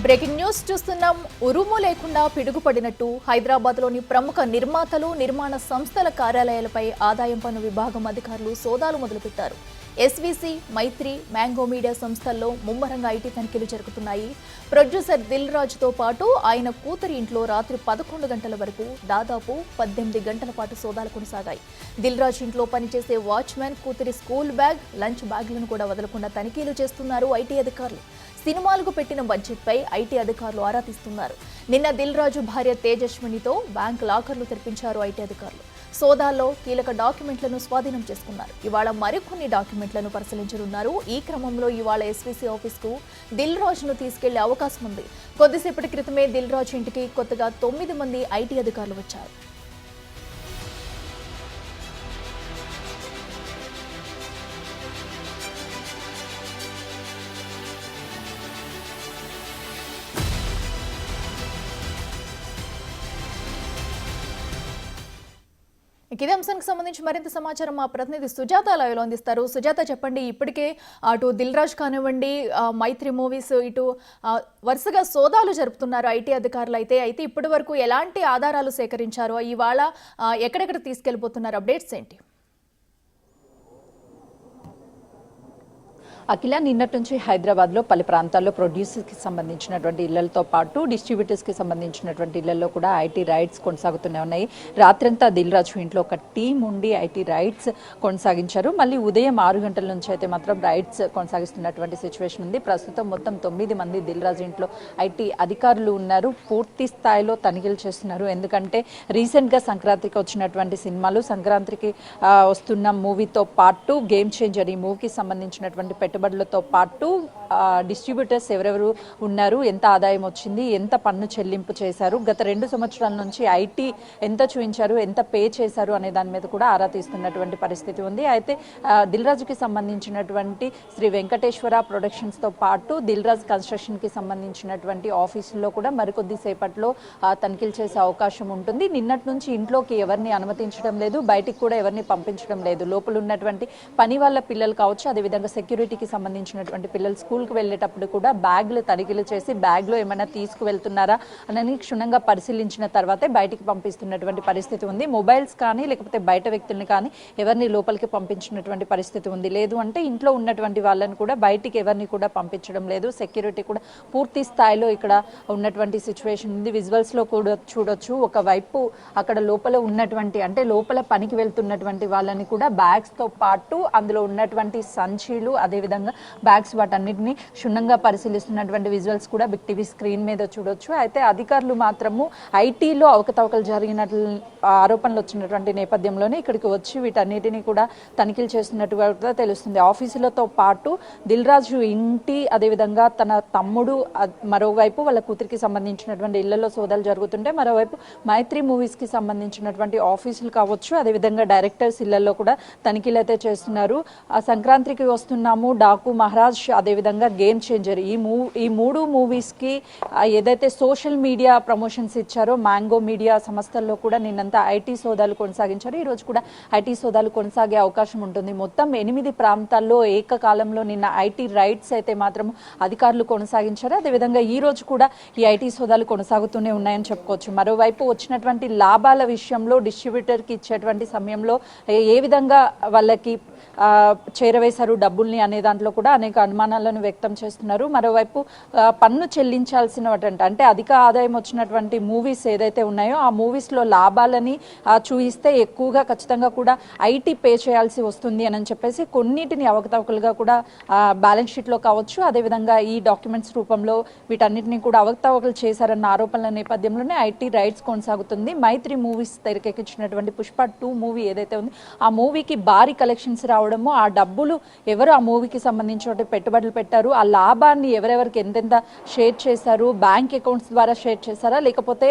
Breaking news చూస్తున్నాం. ఉరుము లేకుండా పిడుగుపడినట్టు హైదరాబాద్లోని ప్రముఖ నిర్మాతలు, నిర్మాణ సంస్థల కార్యాలయాలపై ఆదాయం పన్ను విభాగం అధికారులు సోదాలు మొదలుపెట్టారు. ఎస్వీసీ, మైత్రి, మ్యాంగో మీడియా సంస్థల్లో ముమ్మరంగా ఐటీ తనిఖీలు జరుగుతున్నాయి. ప్రొడ్యూసర్ దిల్ రాజుతో పాటు ఆయన కూతురి ఇంట్లో రాత్రి 11 గంటల వరకు దాదాపు 18 గంటల పాటు సోదాలు కొనసాగాయి. దిల్ రాజు ఇంట్లో పనిచేసే వాచ్మెన్ కూతురి స్కూల్ బ్యాగ్, లంచ్ బ్యాగ్లను కూడా వదలకుండా తనిఖీలు చేస్తున్నారు ఐటీ అధికారులు. సినిమాలకు పెట్టిన బడ్జెట్పై ఐటీ అధికారులు ఆరా తీస్తున్నారు. నిన్న దిల్ రాజు భార్య తేజస్వినితో బ్యాంక్ లాకర్లు తెరిపించారు ఐటీ అధికారులు. సోదాల్లో కీలక డాక్యుమెంట్లను స్వాధీనం చేసుకున్నారు. ఇవాళ మరికొన్ని డాక్యుమెంట్లను పరిశీలించనున్నారు. ఈ క్రమంలో ఇవాళ ఎస్వీసీ ఆఫీస్కు దిల్ రాజును తీసుకెళ్లే అవకాశం ఉంది. కొద్దిసేపటి క్రితమే దిల్ రాజు ఇంటికి కొత్తగా 9 మంది ఐటీ అధికారులు వచ్చారు. ఇదే అంశానికి సంబంధించి మరింత సమాచారం మా ప్రతినిధి సుజాత లైవ్లో అందిస్తారు. సుజాత, చెప్పండి. ఇప్పటికే అటు దిల్ రాజు కానివ్వండి, మైత్రి మూవీస్ ఇటు వరుసగా సోదాలు జరుపుతున్నారు ఐటీ అధికారులు. అయితే ఇప్పటి వరకు ఎలాంటి ఆధారాలు సేకరించారో, ఇవాళ ఎక్కడెక్కడ తీసుకెళ్లిపోతున్నారు, అప్డేట్స్ ఏంటి? అఖిల, నిన్నటి నుంచి హైదరాబాద్లో పలు ప్రాంతాల్లో ప్రొడ్యూసర్స్కి సంబంధించినటువంటి ఇళ్లతో పాటు డిస్ట్రిబ్యూటర్స్కి సంబంధించినటువంటి ఇళ్లలో కూడా ఐటీ రైడ్స్ కొనసాగుతూనే ఉన్నాయి. రాత్రంతా దిల్ రాజు ఇంట్లో ఒక టీం ఉండి ఐటీ రైడ్స్ కొనసాగించారు. మళ్ళీ ఉదయం 6 గంటల నుంచి అయితే మాత్రం రైడ్స్ కొనసాగిస్తున్నటువంటి సిచ్యువేషన్ ఉంది. ప్రస్తుతం మొత్తం 9 మంది దిల్ రాజు ఇంట్లో ఐటీ అధికారులు ఉన్నారు. పూర్తి స్థాయిలో తనిఖీలు చేస్తున్నారు. ఎందుకంటే రీసెంట్గా సంక్రాంతికి వచ్చినటువంటి సినిమాలు, సంక్రాంతికి వస్తున్న మూవీతో పాటు గేమ్ చేంజర్ ఈ మూవీకి సంబంధించినటువంటి పెట్టుబడులతో పాటు డిస్ట్రిబ్యూటర్స్ ఎవరెవరు ఉన్నారు, ఎంత ఆదాయం వచ్చింది, ఎంత పన్ను చెల్లింపు చేశారు, గత 2 సంవత్సరాల నుంచి ఐటీ ఎంత చూపించారు, ఎంత పే చేశారు అనే దాని మీద కూడా ఆరా తీస్తున్నటువంటి పరిస్థితి ఉంది. అయితే దిల్ రాజుకి సంబంధించినటువంటి శ్రీ వెంకటేశ్వర ప్రొడక్షన్స్తో పాటు దిల్ రాజు కన్స్ట్రక్షన్కి సంబంధించినటువంటి ఆఫీసుల్లో కూడా మరికొద్ది సేపట్లో తనిఖీలు చేసే అవకాశం ఉంటుంది. నిన్నటి నుంచి ఇంట్లోకి ఎవరిని అనుమతించడం లేదు, బయటికి కూడా ఎవరిని పంపించడం లేదు. లోపల ఉన్నటువంటి పని వాళ్ళ పిల్లలు కావచ్చు, అదేవిధంగా సెక్యూరిటీకి సంబంధించినటువంటి పిల్లలు స్కూల్కి వెళ్ళేటప్పుడు కూడా బ్యాగ్లు తనిఖీలు చేసి బ్యాగ్లో ఏమైనా తీసుకువెళ్తున్నారా అని క్షుణ్ణంగా పరిశీలించిన తర్వాతే బయటికి పంపిస్తున్నటువంటి పరిస్థితి ఉంది. మొబైల్స్ కానీ లేకపోతే బయట వ్యక్తుల్ని కానీ ఎవరిని లోపలికి పంపించినటువంటి పరిస్థితి ఉంది. లేదు అంటే ఇంట్లో ఉన్నటువంటి వాళ్ళని కూడా బయటికి ఎవరిని కూడా పంపించడం లేదు. సెక్యూరిటీ కూడా పూర్తి స్థాయిలో ఇక్కడ ఉన్నటువంటి సిచ్యువేషన్ ఉంది. విజువల్స్లో కూడా చూడొచ్చు. ఒకవైపు అక్కడ లోపల ఉన్నటువంటి, అంటే లోపల పనికి వెళ్తున్నటువంటి వాళ్ళని కూడా బ్యాగ్స్తో పాటు అందులో ఉన్నటువంటి సంచీలు, అదేవిధంగా బ్యాగ్స్, వాటన్నిటిని క్షుణ్ణంగా పరిశీలిస్తున్నటువంటి విజువల్స్ కూడా బిగ్ టీవీ స్క్రీన్ మీద చూడొచ్చు. అయితే అధికారులు మాత్రము ఐటీలో అవకతవకలు జరిగినట్లు ఆరోపణలు వచ్చినటువంటి నేపథ్యంలోనే ఇక్కడికి వచ్చి వీటన్నిటిని కూడా తనిఖీలు చేస్తున్నట్టుగా తెలుస్తుంది. ఆఫీసులతో పాటు దిల్ రాజు ఇంటి, అదేవిధంగా తన తమ్ముడు, మరోవైపు వాళ్ళ కూతురికి సంబంధించినటువంటి ఇళ్లలో సోదాలు జరుగుతుంటే, మరోవైపు మైత్రి మూవీస్కి సంబంధించినటువంటి ఆఫీసులు కావచ్చు, అదేవిధంగా డైరెక్టర్స్ ఇళ్లలో కూడా తనిఖీలు అయితే చేస్తున్నారు. సంక్రాంతికి వస్తున్నాము, డాకు మహారాజ్, అదేవిధంగా గేమ్ చేంజర్ ఈ మూడు మూవీస్కి ఏదైతే సోషల్ మీడియా ప్రమోషన్స్ ఇచ్చారో మ్యాంగో మీడియా సంస్థల్లో కూడా నిన్నంతా ఐటీ సోదాలు కొనసాగించారు. ఈరోజు కూడా ఐటీ సోదాలు కొనసాగే అవకాశం ఉంటుంది. మొత్తం 8 ప్రాంతాల్లో ఏకకాలంలో నిన్న ఐటీ రైడ్స్ అయితే మాత్రం అధికారులు కొనసాగించారు. అదేవిధంగా ఈ రోజు కూడా ఈ ఐటీ సోదాలు కొనసాగుతూనే ఉన్నాయని చెప్పుకోవచ్చు. మరోవైపు వచ్చినటువంటి లాభాల విషయంలో డిస్ట్రిబ్యూటర్కి ఇచ్చేటువంటి సమయంలో ఏ విధంగా వాళ్ళకి చేరవేశారు డబ్బుల్ని అనే దాంట్లో కూడా అనేక అనుమానాలను వ్యక్తం చేస్తున్నారు. మరోవైపు పన్ను చెల్లించాల్సినటువంటి, అంటే అధిక ఆదాయం వచ్చినటువంటి మూవీస్ ఏదైతే ఉన్నాయో ఆ మూవీస్లో లాభాలని చూయిస్తే ఎక్కువగా ఖచ్చితంగా కూడా ఐటీ పే చేయాల్సి వస్తుంది అని చెప్పేసి కొన్నిటిని అవకతవకలుగా కూడా బ్యాలెన్స్ షీట్లో కావచ్చు, అదేవిధంగా ఈ డాక్యుమెంట్స్ రూపంలో వీటన్నిటిని కూడా అవకతవకలు చేశారన్న ఆరోపణల నేపథ్యంలోనే ఐటీ రైడ్స్ కొనసాగుతుంది. మైత్రి మూవీస్ తెరకెక్కించినటువంటి పుష్ప 2 మూవీ ఏదైతే ఉంది ఆ మూవీకి భారీ కలెక్షన్స్ రావడము, ఆ డబ్బులు ఎవరు ఆ మూవీకి సంబంధించిన పెట్టుబడులు పెట్టారు, ఆ లాభాన్ని ఎవరెవరికి ఎంతెంత షేర్ చేశారు, బ్యాంక్ అకౌంట్స్ ద్వారా షేర్ చేశారా, లేకపోతే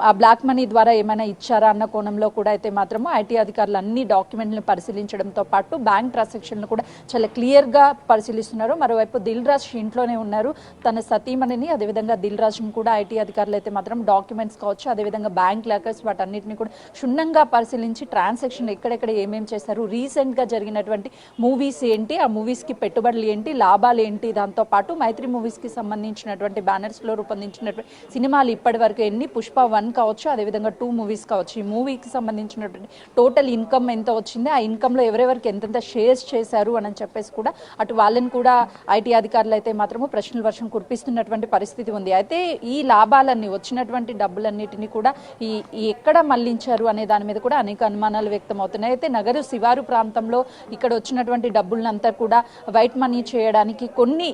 ఆ బ్లాక్ మనీ ద్వారా ఏమైనా ఇచ్చారా అన్న కోణంలో కూడా అయితే మాత్రము ఐటీ అధికారులు అన్ని డాక్యుమెంట్లను పరిశీలించడంతో పాటు బ్యాంక్ ట్రాన్సాక్షన్లు కూడా చాలా క్లియర్గా పరిశీలిస్తున్నారు. మరోవైపు దిల్ రాజు ఇంట్లోనే ఉన్నారు. తన సతీమణిని, అదేవిధంగా దిల్ రాజును కూడా ఐటీ అధికారులు అయితే మాత్రం డాక్యుమెంట్స్ కావచ్చు, అదేవిధంగా బ్యాంక్ లాకర్స్ వాటన్నిటిని కూడా క్షుణ్ణంగా పరిశీలించి ట్రాన్సాక్షన్ ఎక్కడెక్కడ ఏమేమి చేశారు, రీసెంట్గా జరిగినటువంటి మూవీస్ ఏంటి, ఆ మూవీస్కి పెట్టుబడులు ఏంటి, లాభాలు ఏంటి, దాంతోపాటు మైత్రి మూవీస్కి సంబంధించినటువంటి బ్యానర్స్లో రూపొందించినటువంటి సినిమాలు ఇప్పటి వరకు ఎన్ని, పుష్ప 1 కావచ్చు, అదేవిధంగా 2 మూవీస్ కావచ్చు, ఈ మూవీకి సంబంధించినటువంటి టోటల్ ఇన్కమ్ ఎంత వచ్చింది, ఆ ఇన్కంలో ఎవరెవరికి ఎంతెంత షేర్స్ చేశారు అని చెప్పేసి కూడా అటు వాళ్ళని కూడా ఐటీ అధికారులు అయితే మాత్రము ప్రశ్నల వర్షం కురిపిస్తున్నటువంటి పరిస్థితి ఉంది. అయితే ఈ లాభాలన్నీ, వచ్చినటువంటి డబ్బులన్నిటినీ కూడా ఈ ఎక్కడ మళ్లించారు అనే దాని మీద కూడా అనేక అనుమానాలు వ్యక్తం అవుతున్నాయి. అయితే నగరు శివారు ప్రాంతంలో ఇక్కడ వచ్చినటువంటి డబ్బులంతా కూడా వైట్ మనీ చేయడానికి కొన్ని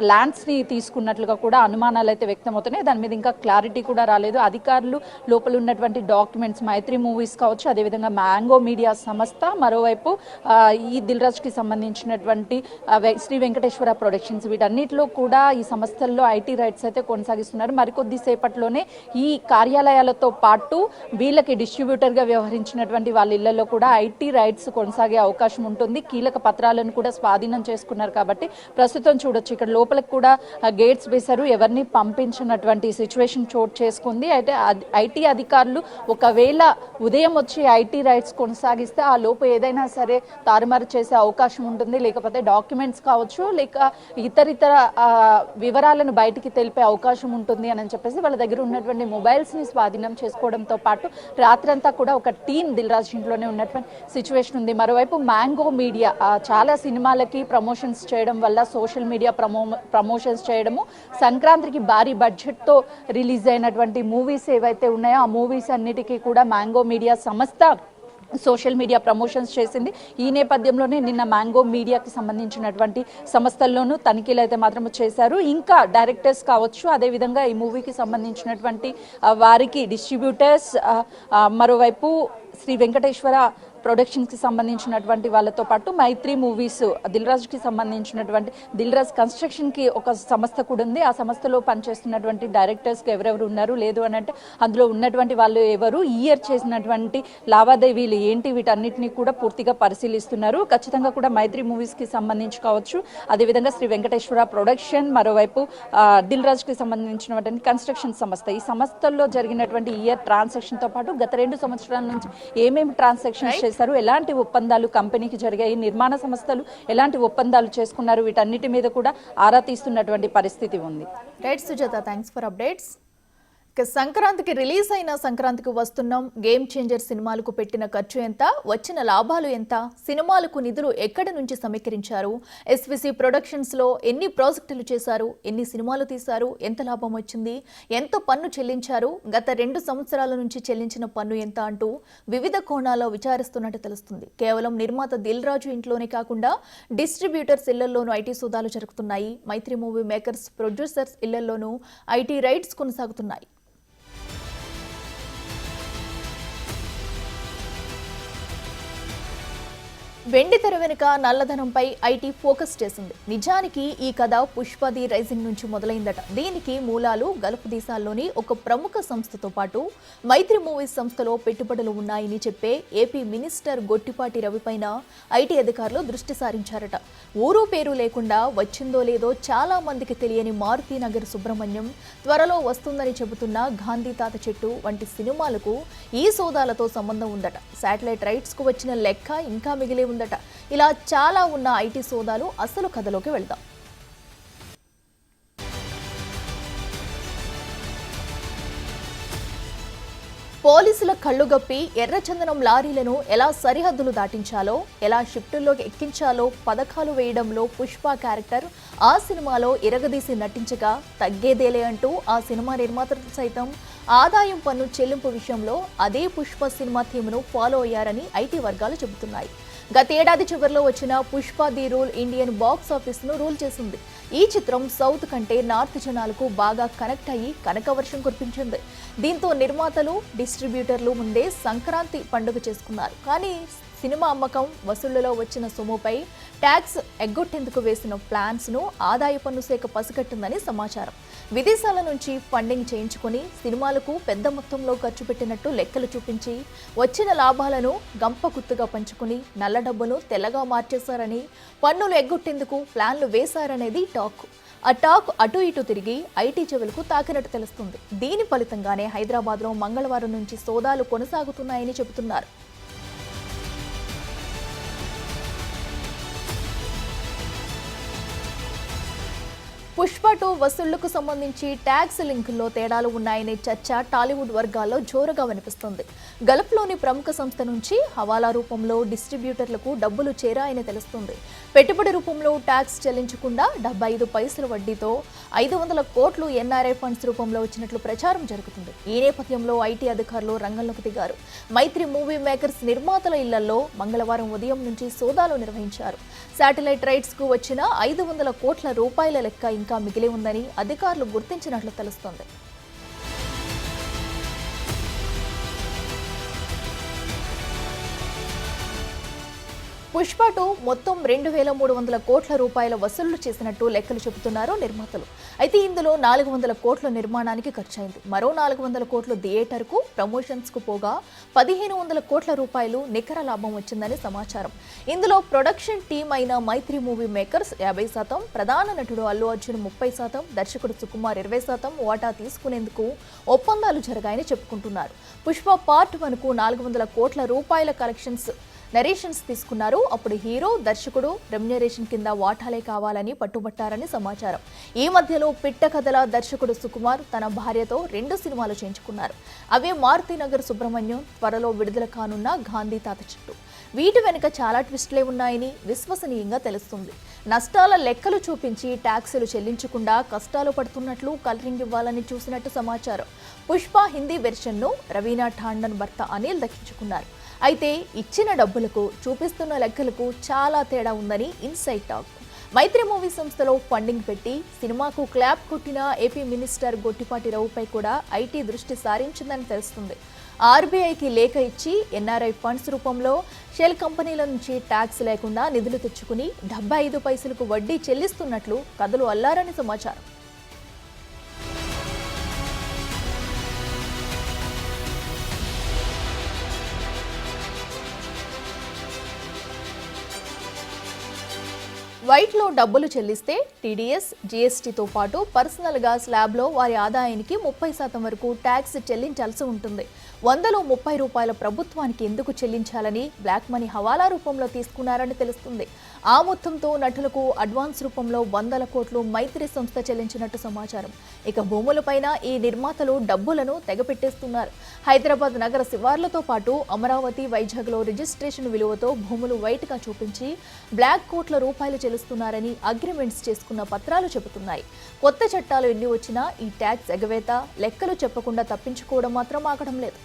ల్యాండ్స్ని తీసుకున్నట్లుగా కూడా అనుమానాలు అయితే వ్యక్తం అవుతున్నాయి. దాని మీద ఇంకా క్లారిటీ కూడా రాలేదు. అధికారులు లోపల ఉన్నటువంటి డాక్యుమెంట్స్, మైత్రి మూవీస్ కావచ్చు, అదేవిధంగా మ్యాంగో మీడియా సంస్థ, మరోవైపు ఈ దిల్ రాజుకి సంబంధించినటువంటి శ్రీ వెంకటేశ్వర ప్రొడక్షన్స్, వీటన్నిటిలో కూడా ఈ సంస్థల్లో ఐటీ రైట్స్ అయితే కొనసాగిస్తున్నారు. మరికొద్ది సేపట్లోనే ఈ కార్యాలయాలతో పాటు వీళ్ళకి డిస్ట్రిబ్యూటర్గా వ్యవహరించినటువంటి వాళ్ళ ఇళ్లలో కూడా ఐటీ రైట్స్ కొనసాగే అవకాశం ఉంటుంది. కీలక పత్రాలను కూడా స్వాధీనం చేసుకున్నారు కాబట్టి ప్రస్తుతం చూడొచ్చు ఇక్కడ లోపలికి కూడా గేట్స్ వేశారు. ఎవరిని పంపించినటువంటి సిచ్యువేషన్ చోటు చేసుకుంది. అయితే ఐటీ అధికారులు ఒకవేళ ఉదయం వచ్చి ఐటీ రైట్స్ కొనసాగిస్తే ఆ లోపు ఏదైనా సరే తారుమారు చేసే అవకాశం ఉంటుంది. లేకపోతే డాక్యుమెంట్స్ కావచ్చు, లేక ఇతరితర వివరాలను బయటికి తెలిపే అవకాశం ఉంటుంది అని చెప్పేసి వాళ్ళ దగ్గర ఉన్నటువంటి మొబైల్స్ని స్వాధీనం చేసుకోవడంతో పాటు రాత్రంతా కూడా ఒక టీం దిల్ రాజు ఇంట్లోనే ఉన్నటువంటి సిచ్యువేషన్ ఉంది. మరోవైపు మ్యాంగో మీడియా చాలా సినిమాలకి ప్రమోషన్స్ చేయడం వల్ల, సోషల్ మీడియా ప్రమోషన్స్ చేయడము, సంక్రాంతికి భారీ బడ్జెట్తో రిలీజ్ అయినటువంటి మూవీస్ ఏవైతే ఉన్నాయో ఆ మూవీస్ అన్నిటికీ కూడా మ్యాంగో మీడియా సంస్థ సోషల్ మీడియా ప్రమోషన్స్ చేసింది. ఈ నేపథ్యంలోనే నిన్న మ్యాంగో మీడియాకి సంబంధించినటువంటి సంస్థల్లోనూ తనిఖీలు అయితే మాత్రం చేశారు. ఇంకా డైరెక్టర్స్ కావచ్చు, అదేవిధంగా ఈ మూవీకి సంబంధించినటువంటి వారికి డిస్ట్రిబ్యూటర్స్, మరోవైపు శ్రీ వెంకటేశ్వర ప్రొడక్షన్స్కి సంబంధించినటువంటి వాళ్ళతో పాటు మైత్రి మూవీస్, దిల్ రాజుకి సంబంధించినటువంటి దిల్ రాజ్ కన్స్ట్రక్షన్కి ఒక సంస్థ కూడా ఉంది. ఆ సంస్థలో పనిచేస్తున్నటువంటి డైరెక్టర్స్కి ఎవరెవరు ఉన్నారు, లేదు అని అంటే అందులో ఉన్నటువంటి వాళ్ళు ఎవరు, ఈ ఇయర్ చేసినటువంటి లావాదేవీలు ఏంటి, వీటన్నిటిని కూడా పూర్తిగా పరిశీలిస్తున్నారు. ఖచ్చితంగా కూడా మైత్రి మూవీస్కి సంబంధించి కావచ్చు, అదేవిధంగా శ్రీ వెంకటేశ్వర ప్రొడక్షన్, మరోవైపు దిల్ రాజుకి సంబంధించినటువంటి కన్స్ట్రక్షన్ సంస్థ, ఈ సంస్థల్లో జరిగినటువంటి ఇయర్ ట్రాన్సాక్షన్తో పాటు గత 2 సంవత్సరాల నుంచి ఏమేమి ట్రాన్సాక్షన్స్ చేశారు, ఎలాంటి ఒప్పందాలు కంపెనీకి జరిగాయి, నిర్మాణ సంస్థలు ఎలాంటి ఒప్పందాలు చేసుకున్నారు, వీటన్నిటి మీద కూడా ఆరా తీస్తున్నటువంటి పరిస్థితి ఉంది. Right Sujatha, thanks for updates. సంక్రాంతికి రిలీజ్ అయిన సంక్రాంతికి వస్తున్నాం గేమ్ చేంజర్ సినిమాలకు పెట్టిన ఖర్చు ఎంత, వచ్చిన లాభాలు ఎంత, సినిమాలకు నిధులు ఎక్కడి నుంచి సమీకరించారు, ఎస్విసి ప్రొడక్షన్స్ లో ఎన్ని ప్రాజెక్టులు చేశారు, ఎన్ని సినిమాలు తీశారు, ఎంత లాభం వచ్చింది, ఎంత పన్ను చెల్లించారు, గత 2 సంవత్సరాల నుంచి చెల్లించిన పన్ను ఎంత అంటూ వివిధ కోణాల్లో విచారిస్తున్నట్టు తెలుస్తుంది. కేవలం నిర్మాత దిల్ రాజు ఇంట్లోనే కాకుండా డిస్ట్రిబ్యూటర్స్ ఇళ్లలోనూ ఐటీ సోదాలు జరుగుతున్నాయి. మైత్రి మూవీ మేకర్స్, ప్రొడ్యూసర్స్ ఇళ్లలోనూ ఐటీ రైట్స్ కొనసాగుతున్నాయి. వెండి తెర వెనుక నల్లధనంపై ఐటీ ఫోకస్ చేసింది. నిజానికి ఈ కథ పుష్ప ది రైజింగ్ నుంచి మొదలైందట. దీనికి మూలాలు గల్ఫ్ దేశాల్లోని ఒక ప్రముఖ సంస్థతో పాటు మైత్రి మూవీస్ సంస్థలో పెట్టుబడులు ఉన్నాయని చెప్పే ఏపీ మినిస్టర్ గొట్టిపాటి రవిపైన ఐటీ అధికారులు దృష్టి సారించారట. ఊరు పేరు లేకుండా వచ్చిందో లేదో చాలా మందికి తెలియని మారుతీనగర్ సుబ్రహ్మణ్యం, త్వరలో వస్తుందని చెబుతున్న గాంధీ తాత చెట్టు వంటి సినిమాలకు ఈ సోదాలతో సంబంధం ఉందట. శాటిలైట్ రైట్స్ కు వచ్చిన లెక్క ఇంకా మిగిలే ఉందట. ఇలా చాలా ఉన్న ఐటీ సోదాలు అసలు కథలోకి వెళ్దాం. పోలీసుల కళ్ళుగప్పి ఎర్రచందనం లారీలను ఎలా సరిహద్దులు దాటించాలో, ఎలా షిఫ్టుల్లోకి ఎక్కించాలో పథకాలు వేయడంలో పుష్ప క్యారెక్టర్ ఆ సినిమాలో ఇరగదీసి నటించగా తగ్గేదేలే అంటూ ఆ సినిమా నిర్మాతలు సైతం ఆదాయం పన్ను చెల్లింపు విషయంలో అదే పుష్ప సినిమా థీమ్ను ఫాలో అయ్యారని ఐటీ వర్గాలు చెబుతున్నాయి. గతేడాది చివరిలో వచ్చిన Pushpa the rule Indian box ఆఫీస్ను రూల్ చేసింది. ఈ చిత్రం సౌత్ కంటే నార్త్ జనాలకు బాగా కనెక్ట్ అయ్యి కనకవర్షం కురిపించింది. దీంతో నిర్మాతలు, డిస్ట్రిబ్యూటర్లు ముందే సంక్రాంతి పండుగ చేసుకున్నారు. కానీ సినిమా అమ్మకం వసూళ్లలో వచ్చిన సొమ్ముపై ట్యాక్స్ ఎగ్గొట్టేందుకు వేసిన ప్లాన్స్ను ఆదాయ పన్ను శాఖ పసిగట్టిందని సమాచారం. విదేశాల నుంచి ఫండింగ్ చేయించుకుని సినిమాలకు పెద్ద మొత్తంలో ఖర్చు పెట్టినట్టు లెక్కలు చూపించి వచ్చిన లాభాలను గంపగుత్తుగా పంచుకుని నల్ల డబ్బును తెల్లగా మార్చేశారని, పన్నులు ఎగ్గొట్టేందుకు ప్లాన్లు వేశారనేది టాక్. ఆ టాక్ అటు ఇటు తిరిగి ఐటీ చెవులకు తాకినట్టు తెలుస్తుంది. దీని ఫలితంగానే హైదరాబాద్లో మంగళవారం నుంచి సోదాలు కొనసాగుతున్నాయని చెబుతున్నారు. పుష్ప 2 వసూళ్లకు సంబంధించి ట్యాక్స్ లింకుల్లో తేడాలు ఉన్నాయనే చర్చ టాలీవుడ్ వర్గాల్లో జోరుగా వినిపిస్తుంది. గల్ఫ్లోని ప్రముఖ సంస్థ నుంచి హవాలా రూపంలో డిస్ట్రిబ్యూటర్లకు డబ్బులు చేరాయని తెలుస్తుంది. పెట్టుబడి రూపంలో ట్యాక్స్ చెల్లించకుండా 75 పైసల వడ్డీతో 500 కోట్లు ఎన్ఆర్ఐ ఫండ్స్ రూపంలో వచ్చినట్లు ప్రచారం జరుగుతుంది. ఈ నేపథ్యంలో ఐటీ అధికారులు రంగంలోకి దిగారు. మైత్రి మూవీ మేకర్స్ నిర్మాతల ఇళ్లలో మంగళవారం ఉదయం నుంచి సోదాలు నిర్వహించారు. శాటిలైట్ రైట్స్ కు వచ్చిన 500 కోట్ల రూపాయల లెక్క ఇంకా మిగిలి ఉందని అధికారులు గుర్తించినట్లు తెలుస్తోంది. పుష్ప 2 మొత్తం 2300 కోట్ల రూపాయల వసూళ్లు చేసినట్టు లెక్కలు చెబుతున్నారు నిర్మాతలు. అయితే ఇందులో 400 కోట్ల నిర్మాణానికి ఖర్చయింది. మరో 400 కోట్లు థియేటర్కు, ప్రమోషన్స్కు పోగా 1500 కోట్ల రూపాయలు నికర లాభం వచ్చిందని సమాచారం. ఇందులో ప్రొడక్షన్ టీం అయిన మైత్రి మూవీ మేకర్స్ 50%, ప్రధాన నటుడు అల్లు అర్జున్ 30%, దర్శకుడు సుకుమార్ 20% వాటా తీసుకునేందుకు ఒప్పందాలు జరిగాయని చెప్పుకుంటున్నారు. పుష్ప పార్ట్ 1కు 400 కోట్ల రూపాయల కలెక్షన్స్ నరేషన్స్ తీసుకున్నారు. అప్పుడు హీరో, దర్శకుడు రెమ్యునరేషన్ కింద వాటాలే కావాలని పట్టుబట్టారని సమాచారం. ఈ మధ్యలో పిట్ట కథల దర్శకుడు సుకుమార్ తన భార్యతో 2 సినిమాలు చేయించుకున్నారు. అవే మారుతినగర్ సుబ్రహ్మణ్యం, త్వరలో విడుదల కానున్న గాంధీ తాత చెట్టు. వీటి వెనుక చాలా ట్విస్టులే ఉన్నాయని విశ్వసనీయంగా తెలుస్తుంది. నష్టాల లెక్కలు చూపించి ట్యాక్సులు చెల్లించకుండా కష్టాలు పడుతున్నట్లు కలరింగ్ ఇవ్వాలని చూసినట్టు సమాచారం. పుష్ప హిందీ వెర్షన్ను రవీనా ఠాండన్ భర్త అనిల్ దక్కించుకున్నారు. అయితే ఇచ్చిన డబ్బులకు చూపిస్తున్న లెక్కలకు చాలా తేడా ఉందని ఇన్సైడ్ టాక్. మైత్రి మూవీ సంస్థలో ఫండింగ్ పెట్టి సినిమాకు క్లాప్ కొట్టిన ఏపీ మినిస్టర్ గొట్టిపాటి రవిపై కూడా ఐటీ దృష్టి సారించిందని తెలుస్తుంది. ఆర్బీఐకి లేఖ ఇచ్చి ఎన్ఆర్ఐ ఫండ్స్ రూపంలో షెల్ కంపెనీల నుంచి ట్యాక్స్ లేకుండా నిధులు తెచ్చుకుని 75 పైసలకు వడ్డీ చెల్లిస్తున్నట్లు కథలు అల్లారని సమాచారం. వైట్లో డబ్బులు చెల్లిస్తే టీడీఎస్, జీఎస్టీతో పాటు పర్సనల్గా స్లాబ్లో వారి ఆదాయానికి 30% వరకు ట్యాక్స్ చెల్లించాల్సి ఉంటుంది. 100లో 30 రూపాయల ప్రభుత్వానికి ఎందుకు చెల్లించాలని బ్లాక్ మనీ హవాలా రూపంలో తీసుకున్నారని తెలుస్తుంది. ఆ మొత్తంతో నటులకు అడ్వాన్స్ రూపంలో 100 కోట్లు మైత్రి సంస్థ చెల్లించినట్టు సమాచారం. ఇక భూములపైన ఈ నిర్మాతలు డబ్బులను తెగపెట్టేస్తున్నారు. హైదరాబాద్ నగర శివార్లతో పాటు అమరావతి, వైజాగ్లో రిజిస్ట్రేషన్ విలువతో భూములు వైట్గా చూపించి బ్లాక్ కోట్ల రూపాయలు చెల్లిస్తున్నారని అగ్రిమెంట్స్ చేసుకున్న పత్రాలు చెబుతున్నాయి. కొత్త చట్టాలు ఎన్ని వచ్చినా ఈ ట్యాక్స్ ఎగవేత లెక్కలు చెప్పకుండా తప్పించుకోవడం మాత్రం ఆగడం లేదు.